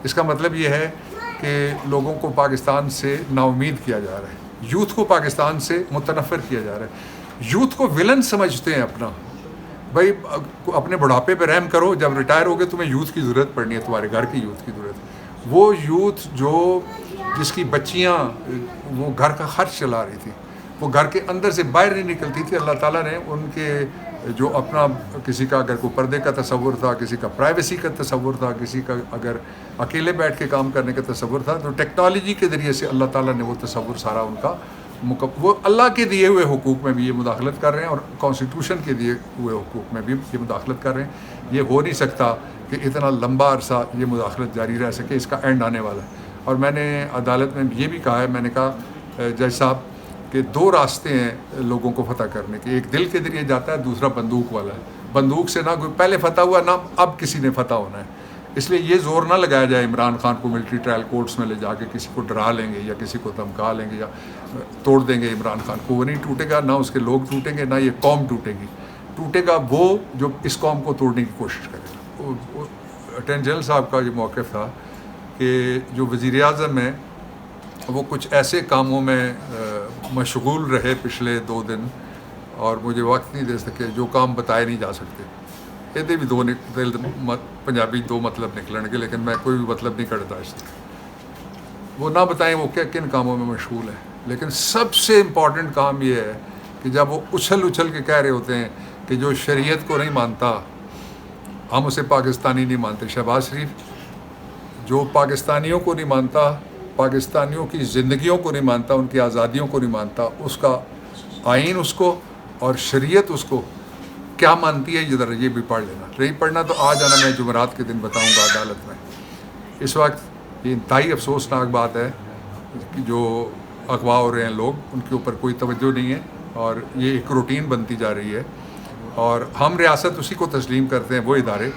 اس کا مطلب یہ ہے کہ لوگوں کو پاکستان سے نا امید کیا جا رہا ہے، یوتھ کو پاکستان سے متنفر کیا جا رہا ہے، یوتھ کو ولن سمجھتے ہیں اپنا. بھائی اپنے بڑھاپے پہ رحم کرو، جب ریٹائر ہوگے تمہیں یوتھ کی ضرورت پڑنی ہے، تمہارے گھر کی یوتھ کی ضرورت. وہ یوتھ جس کی بچیاں وہ گھر کا خرچ چلا رہی تھی، وہ گھر کے اندر سے باہر نہیں نکلتی تھی، اللہ تعالیٰ نے ان کے جو اپنا کسی کا اگر کوئی پردے کا تصور تھا، کسی کا پرائیویسی کا تصور تھا، کسی کا اگر اکیلے بیٹھ کے کام کرنے کا تصور تھا، تو ٹیکنالوجی کے ذریعے سے اللہ تعالیٰ نے وہ تصور سارا ان کا وہ اللہ کے دیے ہوئے حقوق میں بھی یہ مداخلت کر رہے ہیں، اور کانسٹیٹیوشن کے دیے ہوئے حقوق میں بھی یہ مداخلت کر رہے ہیں. یہ ہو نہیں سکتا کہ اتنا لمبا عرصہ یہ مداخلت جاری رہ سکے، اس کا اینڈ آنے والا ہے. اور میں نے عدالت میں یہ بھی کہا ہے، میں نے کہا جج صاحب کہ 2 راستے ہیں لوگوں کو فتح کرنے کے، ایک دل کے ذریعے جاتا ہے، دوسرا بندوق والا ہے. بندوق سے نہ کوئی پہلے فتح ہوا، نہ اب کسی نے فتح ہونا ہے. اس لیے یہ زور نہ لگایا جائے عمران خان کو ملٹری ٹرائل کورٹس میں لے جا کے کسی کو ڈرا لیں گے یا کسی کو دھمکا لیں گے یا توڑ دیں گے عمران خان کو. وہ نہیں ٹوٹے گا، نہ اس کے لوگ ٹوٹیں گے، نہ یہ قوم ٹوٹے گی. ٹوٹے گا وہ جو اس قوم کو توڑنے کی کوشش کرے گا. اٹارنی جنرل صاحب کا یہ موقف تھا کہ جو وزیر اعظم ہیں وہ کچھ ایسے کاموں میں مشغول رہے پچھلے 2 دن، اور مجھے وقت نہیں دے سکے، جو کام بتائے نہیں جا سکتے. یہ بھی 2 پنجابی 2 مطلب نکلن گے، لیکن میں کوئی بھی مطلب نہیں کرتا اس سے. وہ نہ بتائیں وہ کن کاموں میں مشغول ہے. لیکن سب سے امپورٹنٹ کام یہ ہے کہ جب وہ اچھل کے کہہ رہے ہوتے ہیں کہ جو شریعت کو نہیں مانتا ہم اسے پاکستانی نہیں مانتے. شہباز شریف جو پاکستانیوں کو نہیں مانتا، پاکستانیوں کی زندگیوں کو نہیں مانتا، ان کی آزادیوں کو نہیں مانتا، اس کا آئین اس کو اور شریعت اس کو کیا مانتی ہے، یہ بھی پڑھ لینا. نہیں پڑھنا تو آ جانا، میں جمعرات کے دن بتاؤں گا عدالت میں. اس وقت یہ انتہائی افسوسناک بات ہے کہ جو اغوا ہو رہے ہیں لوگ، ان کے اوپر کوئی توجہ نہیں ہے، اور یہ ایک روٹین بنتی جا رہی ہے. اور ہم ریاست اسی کو تسلیم کرتے ہیں، وہ ادارے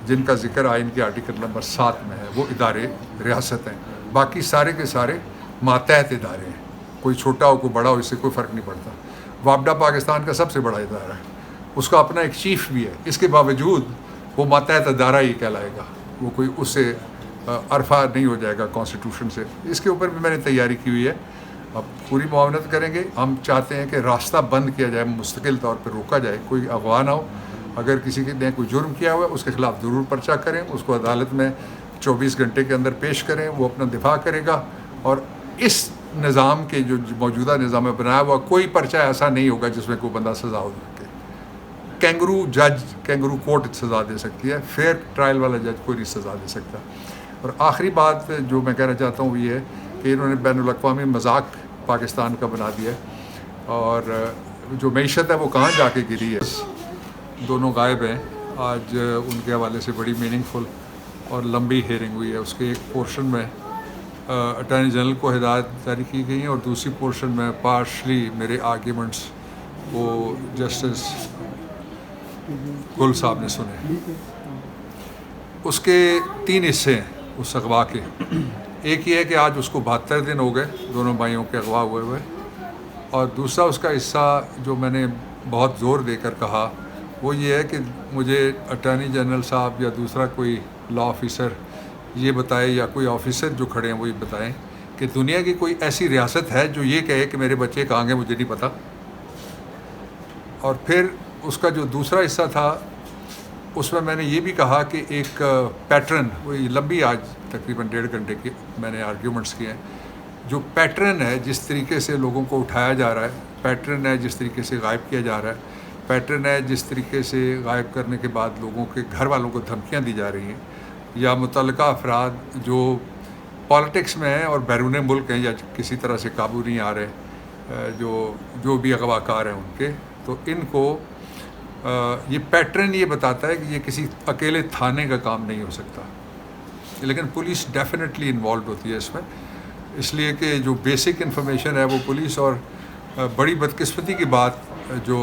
جن کا ذکر آئین کے آرٹیکل نمبر 7 میں ہے، وہ ادارے ریاست ہیں. باقی سارے کے سارے ماتحت ادارے ہیں، کوئی چھوٹا ہو کوئی بڑا ہو، اس سے کوئی فرق نہیں پڑتا. وابڈا پاکستان کا سب سے بڑا ادارہ ہے، اس کا اپنا ایک چیف بھی ہے، اس کے باوجود وہ ماتحت ادارہ ہی کہلائے گا، وہ کوئی اس سے عرفہ نہیں ہو جائے گا کانسٹیٹیوشن سے. اس کے اوپر بھی میں نے تیاری کی ہوئی ہے، اب پوری معاونت کریں گے. ہم چاہتے ہیں کہ راستہ بند کیا جائے، مستقل طور پر روکا جائے، کوئی اغوا نہ ہو. اگر کسی نے کوئی جرم کیا ہوا ہے اس کے خلاف ضرور پرچہ کریں، اس کو عدالت میں 24 گھنٹے کے اندر پیش کریں، وہ اپنا دفاع کرے گا. اور اس نظام کے جو موجودہ نظام میں بنایا ہوا کوئی پرچہ ایسا نہیں ہوگا جس میں کوئی بندہ سزا ہو سکے. کینگرو کورٹ سزا دے سکتی ہے، فیئر ٹرائل والا جج کوئی نہیں سزا دے سکتا. اور آخری بات جو میں کہنا چاہتا ہوں وہ یہ ہے کہ انہوں نے بین الاقوامی مذاق پاکستان کا بنا دیا ہے، اور جو معیشت ہے وہ کہاں جا کے گری ہے. دونوں غائب ہیں آج، ان کے حوالے سے بڑی میننگ فل اور لمبی ہیئرنگ ہوئی ہے. اس کے ایک پورشن میں اٹارنی جنرل کو ہدایت جاری کی گئی ہیں، اور دوسری پورشن میں پارشلی میرے آرگیومنٹس وہ جسٹس گل صاحب نے سنے. اس کے 3 حصے ہیں اس اغوا کے. ایک یہ ہے کہ آج اس کو 72 دن ہو گئے دونوں بھائیوں کے اغوا ہوئے، اور دوسرا اس کا حصہ جو میں نے بہت زور دے کر کہا وہ یہ ہے کہ مجھے اٹارنی جنرل صاحب یا دوسرا کوئی لا آفیسر یہ بتائے، یا کوئی آفیسر جو کھڑے ہیں وہ یہ بتائیں کہ دنیا کی کوئی ایسی ریاست ہے جو یہ کہے کہ میرے بچے کہاں گئے مجھے نہیں پتہ. اور پھر اس کا جو دوسرا حصہ تھا اس میں نے یہ بھی کہا کہ ایک پیٹرن، وہی لمبی آج تقریباً 1.5 گھنٹے کے میں نے آرگیومنٹس کیے ہیں، جو پیٹرن ہے جس طریقے سے لوگوں کو اٹھایا جا رہا ہے، پیٹرن ہے جس طریقے سے غائب کیا جا رہا ہے، پیٹرن ہے جس طریقے سے غائب کرنے کے بعد لوگوں کے گھر والوں کو دھمکیاں دی جا رہی ہیں، یا متعلقہ افراد جو پالیٹکس میں ہیں اور بیرون ملک ہیں یا کسی طرح سے قابو نہیں آ رہے، جو بھی اغوا کار ہیں ان کے، تو ان کو یہ پیٹرن یہ بتاتا ہے کہ یہ کسی اکیلے تھانے کا کام نہیں ہو سکتا. لیکن پولیس ڈیفینیٹلی انوالوڈ ہوتی ہے اس میں، اس لیے کہ جو بیسک انفارمیشن ہے وہ پولیس. اور بڑی بدقسمتی کی بات جو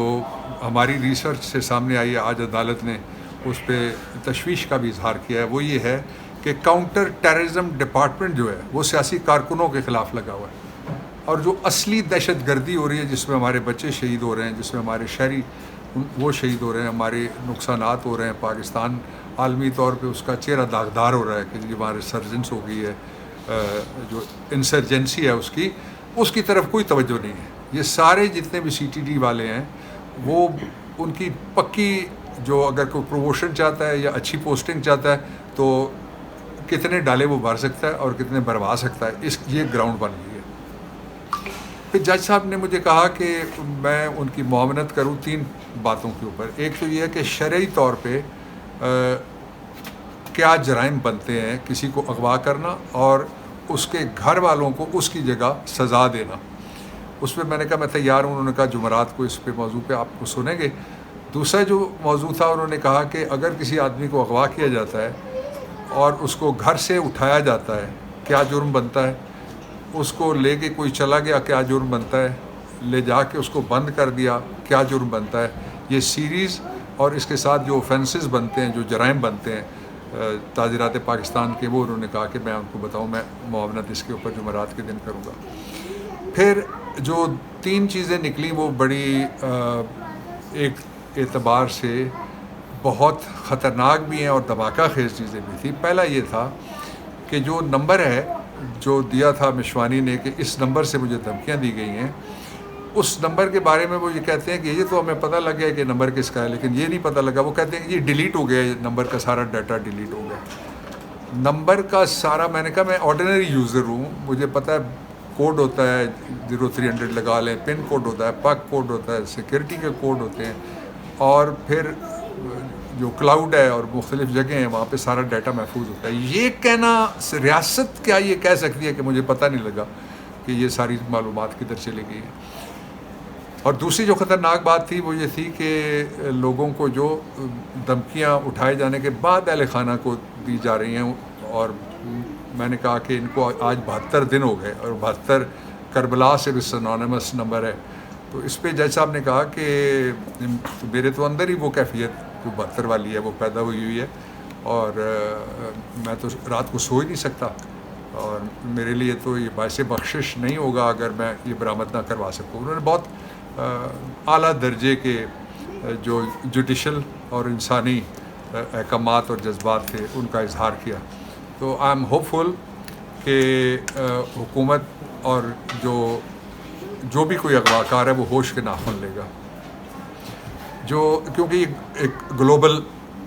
ہماری ریسرچ سے سامنے آئی ہے، آج عدالت نے اس پہ تشویش کا بھی اظہار کیا ہے، وہ یہ ہے کہ کاؤنٹر ٹیررزم ڈپارٹمنٹ جو ہے وہ سیاسی کارکنوں کے خلاف لگا ہوا ہے، اور جو اصلی دہشت گردی ہو رہی ہے جس میں ہمارے بچے شہید ہو رہے ہیں، جس میں ہمارے شہری وہ شہید ہو رہے ہیں، ہمارے نقصانات ہو رہے ہیں، پاکستان عالمی طور پہ اس کا چہرہ داغدار ہو رہا ہے کہ یہ وہاں ریسرجنس ہو گئی ہے، جو انسرجنسی ہے اس کی طرف کوئی توجہ نہیں ہے۔ یہ سارے جتنے بھی سی ٹی ڈی والے ہیں وہ ان کی پکی، جو اگر کوئی پروموشن چاہتا ہے یا اچھی پوسٹنگ چاہتا ہے تو کتنے ڈالے وہ بھر سکتا ہے اور کتنے بھروا سکتا ہے، یہ گراؤنڈ بن گئی ہے۔ پھر جج صاحب نے مجھے کہا کہ میں ان کی معاونت کروں 3 باتوں کے اوپر۔ ایک تو یہ ہے کہ شرعی طور پہ کیا جرائم بنتے ہیں، کسی کو اغوا کرنا اور اس کے گھر والوں کو اس کی جگہ سزا دینا۔ اس میں نے کہا میں تیار ہوں۔ انہوں نے کہا جمعرات کو اس پہ موضوع پہ آپ کو سنیں گے۔ دوسرا جو موضوع تھا، انہوں نے کہا کہ اگر کسی آدمی کو اغوا کیا جاتا ہے اور اس کو گھر سے اٹھایا جاتا ہے، کیا جرم بنتا ہے؟ اس کو لے کے کوئی چلا گیا، کیا جرم بنتا ہے؟ لے جا کے اس کو بند کر دیا، کیا جرم بنتا ہے؟ یہ سیریز اور اس کے ساتھ جو اوفینسز بنتے ہیں، جو جرائم بنتے ہیں تعزیرات پاکستان کے، وہ انہوں نے کہا کہ میں ان کو بتاؤں، میں معاونت اس کے اوپر جمعرات کے دن کروں گا۔ پھر جو 3 چیزیں نکلیں وہ بڑی ایک اعتبار سے بہت خطرناک بھی ہیں اور دھماکہ خیز چیزیں بھی تھیں۔ پہلا یہ تھا کہ جو نمبر ہے جو دیا تھا مشوانی نے کہ اس نمبر سے مجھے دھمکیاں دی گئی ہیں، اس نمبر کے بارے میں وہ یہ کہتے ہیں کہ یہ تو ہمیں پتہ لگ گیا کہ نمبر کس کا ہے، لیکن یہ نہیں پتہ لگا۔ وہ کہتے ہیں کہ یہ ڈیلیٹ ہو گیا، یہ نمبر کا سارا ڈیٹا ڈیلیٹ ہو گیا۔ نمبر کا سارا، میں نے کہا میں آرڈینری یوزر ہوں، مجھے پتہ ہے کوڈ ہوتا ہے 0300 لگا لیں، پن کوڈ ہوتا ہے، پک کوڈ ہوتا ہے، سیکورٹی کے کوڈ ہوتے ہیں، اور پھر جو کلاؤڈ ہے اور مختلف جگہیں ہیں وہاں پہ سارا ڈیٹا محفوظ ہوتا ہے۔ یہ کہنا، ریاست کیا یہ کہہ سکتی ہے کہ مجھے پتہ نہیں لگا کہ یہ ساری معلومات کدھر چلی گئی ہیں؟ اور دوسری جو خطرناک بات تھی وہ یہ تھی کہ لوگوں کو جو دھمکیاں اٹھائے جانے کے بعد اہل خانہ کو دی جا رہی ہیں، اور میں نے کہا کہ ان کو آج 72 دن ہو گئے اور 72 کربلا سے بھی سنونیمس نمبر ہے۔ تو اس پہ جج صاحب نے کہا کہ میرے تو اندر ہی وہ کیفیت جو 72 والی ہے وہ پیدا ہوئی ہے، اور میں تو رات کو سو ہی نہیں سکتا، اور میرے لیے تو یہ باعث بخشش نہیں ہوگا اگر میں یہ برآمد نہ کروا سکوں۔ انہوں نے بہت اعلیٰ درجے کے جو جوڈیشل اور انسانی احکامات اور جذبات تھے ان کا اظہار کیا۔ تو آئی ایم ہوپ فل کہ حکومت اور جو بھی کوئی اغوا کار ہے وہ ہوش کے ناخن لے گا، کیونکہ یہ ایک گلوبل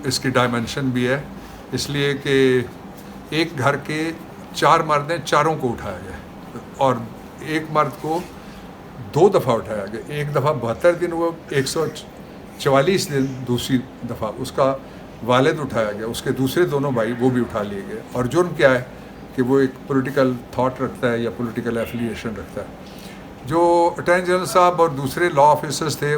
اس کی ڈائمنشن بھی ہے، اس لیے کہ ایک گھر کے 4 مرد ہیں، چاروں کو اٹھایا گیا، اور ایک مرد کو 2 دفعہ اٹھایا گیا۔ ایک دفعہ 72 دن ہوا، 144 دن دوسری دفعہ اس کا والد اٹھایا گیا، اس کے دوسرے دونوں بھائی وہ بھی اٹھا لیے گئے۔ اور جرم کیا ہے کہ وہ ایک پولیٹیکل تھاٹ رکھتا ہے یا پولیٹیکل ایفیلیشن رکھتا ہے۔ جو اٹارنی جنرل صاحب اور دوسرے لا آفیسرز تھے